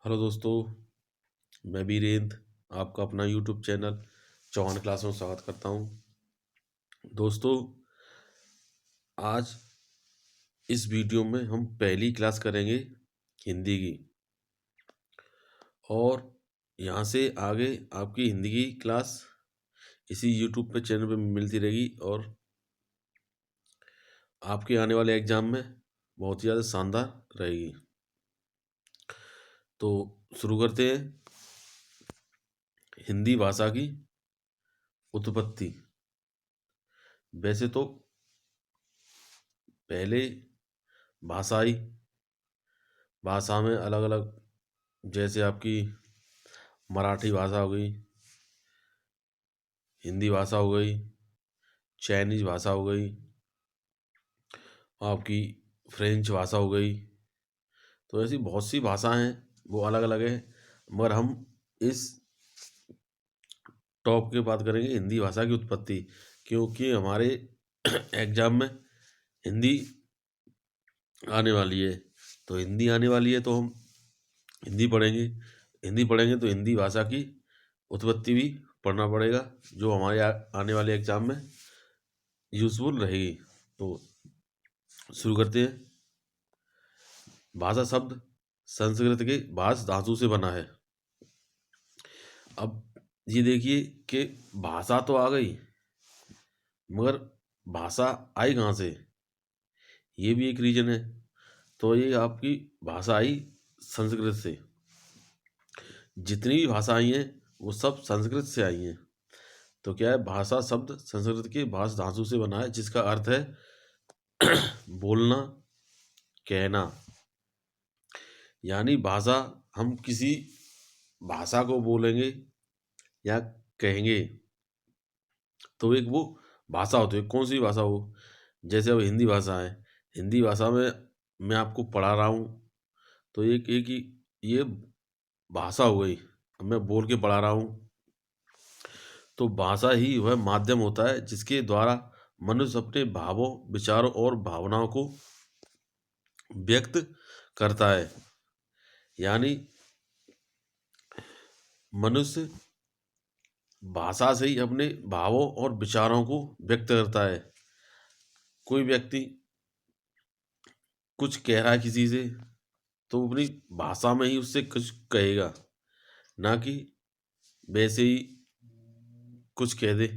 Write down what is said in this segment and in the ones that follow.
Hello दोस्तों, मैं वीरेंद्र आपका अपना यूट्यूब चैनल चौहान क्लास में स्वागत करता हूं। दोस्तों, आज इस वीडियो में हम पहली क्लास करेंगे हिंदी की, और यहाँ से आगे आपकी हिंदी की क्लास इसी यूट्यूब पे चैनल पे मिलती रहेगी और आपके आने वाले एग्ज़ाम में बहुत ही ज़्यादा शानदार रहेगी। तो शुरू करते हैं। हिंदी भाषा की उत्पत्ति। वैसे तो पहले भाषा में अलग अलग, जैसे आपकी मराठी भाषा हो गई, हिंदी भाषा हो गई, चाइनीज भाषा हो गई, आपकी फ्रेंच भाषा हो गई। तो ऐसी बहुत सी भाषाएं हैं, वो अलग अलग है, मगर हम इस टॉप की बात करेंगे हिंदी भाषा की उत्पत्ति, क्योंकि हमारे एग्जाम में हिंदी आने वाली है। तो हिंदी आने वाली है तो हम हिंदी पढ़ेंगे तो हिंदी भाषा की उत्पत्ति भी पढ़ना पड़ेगा, जो हमारे आने वाले एग्जाम में यूजफुल रहेगी। तो शुरू करते हैं। भाषा शब्द संस्कृत के भाष धातु से बना है। अब ये देखिए कि भाषा तो आ गई, मगर भाषा आई कहाँ से, ये भी एक रीजन है। तो ये आपकी भाषा आई संस्कृत से। जितनी भी भाषा आई हैं वो सब संस्कृत से आई हैं। तो क्या है, भाषा शब्द संस्कृत के भाष धातु से बना है, जिसका अर्थ है बोलना, कहना। यानी भाषा, हम किसी भाषा को बोलेंगे या कहेंगे तो एक वो भाषा होती है। कौन सी भाषा हो, जैसे अब हिंदी भाषा है, हिंदी भाषा में मैं आपको पढ़ा रहा हूँ, तो एक एक ही ये भाषा हो गई। अब मैं बोल के पढ़ा रहा हूँ, तो भाषा ही वह माध्यम होता है जिसके द्वारा मनुष्य अपने भावों, विचारों और भावनाओं को व्यक्त करता है। यानी मनुष्य भाषा से ही अपने भावों और विचारों को व्यक्त करता है। कोई व्यक्ति कुछ कह रहा है किसी से, तो अपनी भाषा में ही उससे कुछ कहेगा, ना कि वैसे ही कुछ कह दे।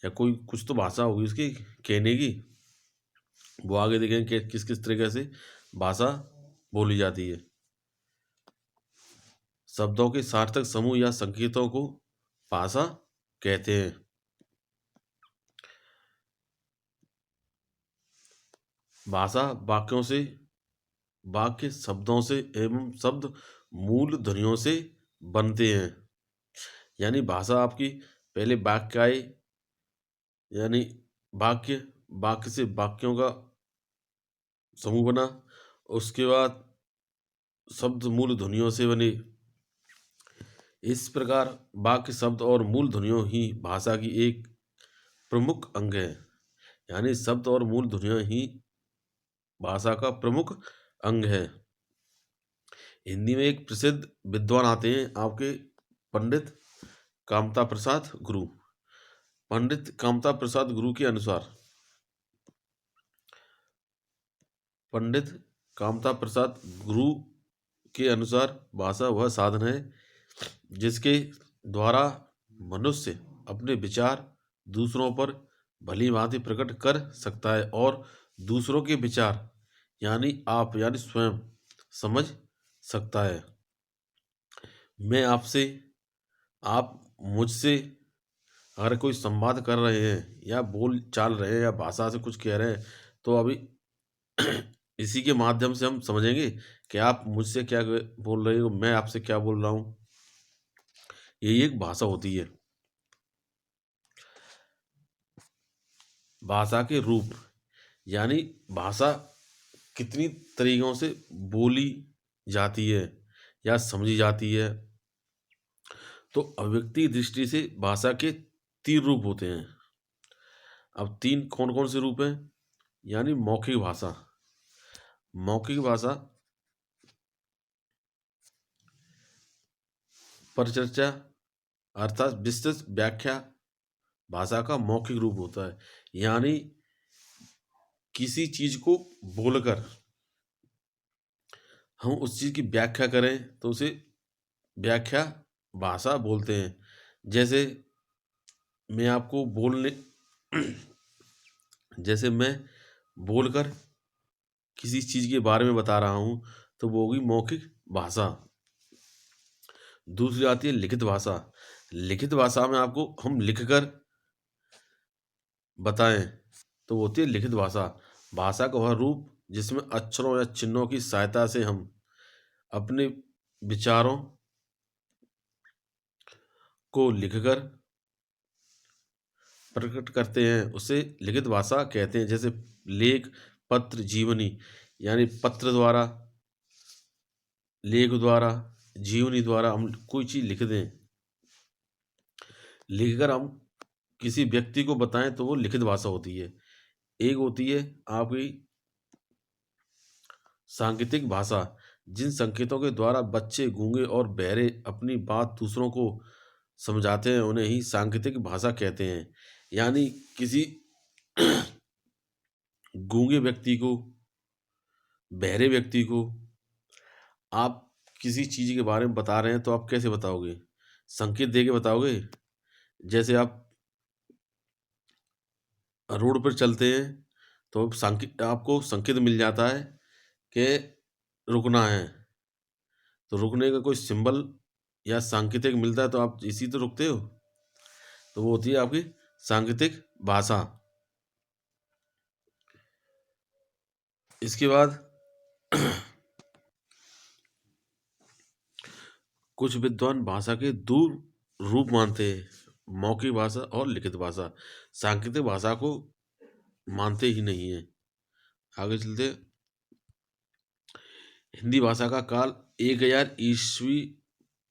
या कोई कुछ तो भाषा होगी उसकी कहने की, वो आगे देखेंगे कि किस किस तरीके से भाषा बोली जाती है। शब्दों के सार्थक समूह या संकेतों को भाषा कहते हैं। भाषा वाक्य शब्दों से एवं शब्द मूल ध्वनियों से बनते हैं। यानी भाषा आपकी पहले वाक्य आए, यानी वाक्य वाक्य से वाक्यों का समूह बना, उसके बाद शब्द मूल ध्वनियों से बने। इस प्रकार वाक्य, शब्द और मूल ध्वनियों ही भाषा की एक प्रमुख अंग है। यानी शब्द और मूल ध्वनियाँ ही भाषा का प्रमुख अंग है। हिंदी में एक प्रसिद्ध विद्वान आते हैं आपके, पंडित कामता प्रसाद गुरु। पंडित कामता प्रसाद गुरु के अनुसार, पंडित कामता प्रसाद गुरु के अनुसार भाषा वह साधन है जिसके द्वारा मनुष्य अपने विचार दूसरों पर भली भांति प्रकट कर सकता है और दूसरों के विचार यानी स्वयं समझ सकता है। मैं आपसे, आप मुझसे अगर कोई संवाद कर रहे हैं या बोल चाल रहे हैं या भाषा से कुछ कह रहे हैं, तो अभी इसी के माध्यम से हम समझेंगे कि आप मुझसे क्या बोल रहे हो, मैं आपसे क्या बोल रहा हूँ। यही एक भाषा होती है। भाषा के रूप, यानी भाषा कितनी तरीकों से बोली जाती है या समझी जाती है। तो अभिव्यक्ति दृष्टि से भाषा के 3 रूप होते हैं। अब 3 कौन कौन से रूप हैं? यानी मौखिक भाषा। मौखिक भाषा परिचर्चा अर्थात विस्तृत व्याख्या भाषा का मौखिक रूप होता है। यानी किसी चीज को बोलकर हम उस चीज की व्याख्या करें तो उसे व्याख्या भाषा बोलते हैं। जैसे मैं आपको बोलने जैसे मैं बोलकर किसी चीज के बारे में बता रहा हूं तो वो होगी मौखिक भाषा। दूसरी आती है लिखित भाषा। लिखित भाषा में आपको हम लिखकर बताएं तो वो होती है लिखित भाषा। भाषा का वह रूप जिसमें अक्षरों या चिन्हों की सहायता से हम अपने विचारों को लिखकर प्रकट करते हैं, उसे लिखित भाषा कहते हैं। जैसे लेख, पत्र, जीवनी, यानी पत्र द्वारा, लेख द्वारा, जीवनी द्वारा हम कोई चीज लिख दें, लिखकर हम किसी व्यक्ति को बताएं तो वो लिखित भाषा होती है। एक होती है आपकी सांकेतिक भाषा। जिन संकेतों के द्वारा बच्चे, गूंगे और बहरे अपनी बात दूसरों को समझाते हैं उन्हें ही सांकेतिक भाषा कहते हैं। यानी किसी गूंगे व्यक्ति को, बहरे व्यक्ति को आप किसी चीज के बारे में बता रहे हैं तो आप कैसे बताओगे? संकेत दे के बताओगे। जैसे आप रोड पर चलते हैं तो आपको संकेत मिल जाता है कि रुकना है, तो रुकने का कोई सिंबल या सांकेतिक मिलता है तो आप इसी तो रुकते हो। तो वो होती है आपकी सांकेतिक भाषा। इसके बाद कुछ विद्वान भाषा के दो रूप मानते हैं, मौखिक भाषा और लिखित भाषा। सांकेतिक भाषा को मानते ही नहीं है। आगे चलते हैं। हिंदी भाषा का काल 1000 ईस्वी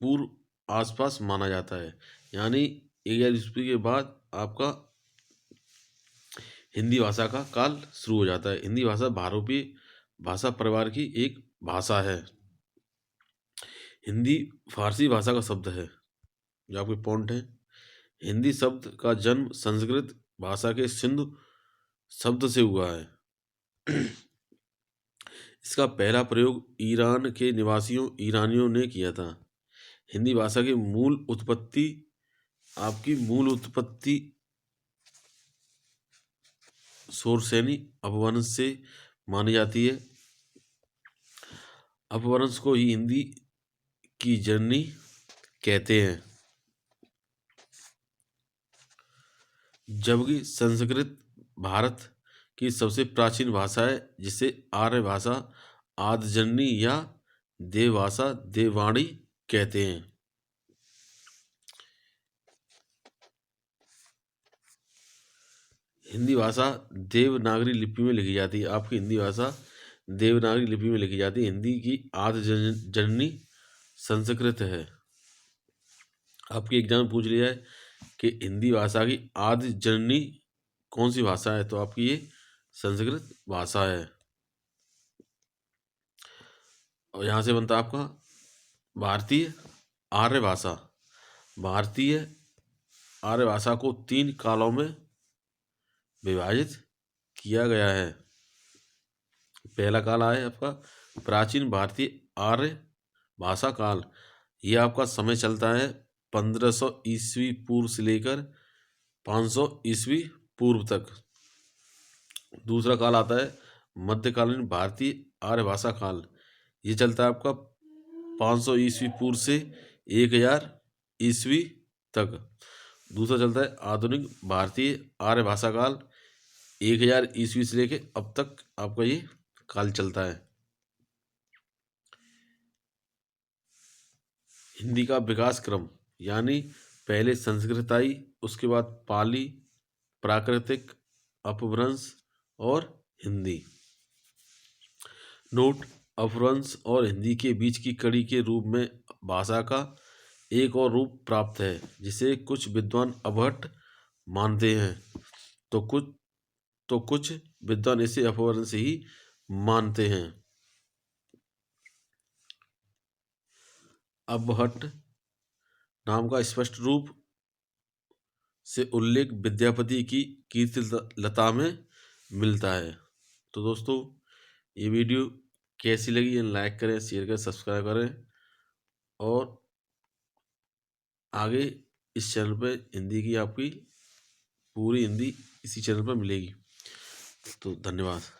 पूर्व आसपास माना जाता है। यानी 1000 ईस्वी के बाद आपका हिंदी भाषा का काल शुरू हो जाता है। हिंदी भाषा भारतीय भाषा परिवार की एक भाषा है। हिंदी फारसी भाषा का शब्द है, जो आपके पॉइंट है। हिंदी शब्द का जन्म संस्कृत भाषा के सिंधु शब्द से हुआ है। इसका पहला प्रयोग ईरान के निवासियों ईरानियों ने किया था। हिंदी भाषा की मूल उत्पत्ति शोरसेनी अपभ्रंश से मानी जाती है। अपभ्रंश को ही हिंदी की जननी कहते हैं, जबकि संस्कृत भारत की सबसे प्राचीन भाषा है, जिसे आर्य भाषा, आद्यजननी या देवभाषा, देववाणी कहते हैं। हिंदी भाषा देवनागरी लिपि में लिखी जाती है। आपकी हिंदी भाषा देवनागरी लिपि में लिखी जाती है। हिंदी की आद्य जननी संस्कृत है। आपकी एग्जाम पूछ लिया है कि हिंदी भाषा की आद्य जननी कौन सी भाषा है, तो आपकी ये संस्कृत भाषा है। और यहाँ से बनता है आपका भारतीय आर्य भाषा। भारतीय आर्य भाषा को 3 कालों में विभाजित किया गया है। पहला काल है आपका प्राचीन भारतीय आर्य भाषा काल। ये आपका समय चलता है 1500 ईस्वी पूर्व से लेकर 500 ईस्वी पूर्व तक। दूसरा काल आता है मध्यकालीन भारतीय आर्य भाषा काल। ये चलता है आपका 500 ईस्वी पूर्व से 1000 ईस्वी तक। दूसरा चलता है आधुनिक भारतीय आर्य भाषा काल, 1000 ईस्वी से लेके अब तक आपका ये काल चलता है। हिंदी का विकास क्रम, यानी पहले संस्कृत आई, उसके बाद पाली, प्राकृतिक, अपभ्रंश और हिंदी। नोट: अपभ्रंश और हिंदी के बीच की कड़ी के रूप में भाषा का एक और रूप प्राप्त है, जिसे कुछ विद्वान अपभ्रंश मानते हैं तो कुछ विद्वान इसे अपभ्रंश ही मानते हैं। अपभ्रंश नाम का स्पष्ट रूप से उल्लेख विद्यापति की कीर्ति लता में मिलता है। तो दोस्तों, ये वीडियो कैसी लगी, लाइक करें, शेयर करें, सब्सक्राइब करें और आगे इस चैनल पे हिंदी की आपकी पूरी हिंदी इसी चैनल पर मिलेगी। तो धन्यवाद।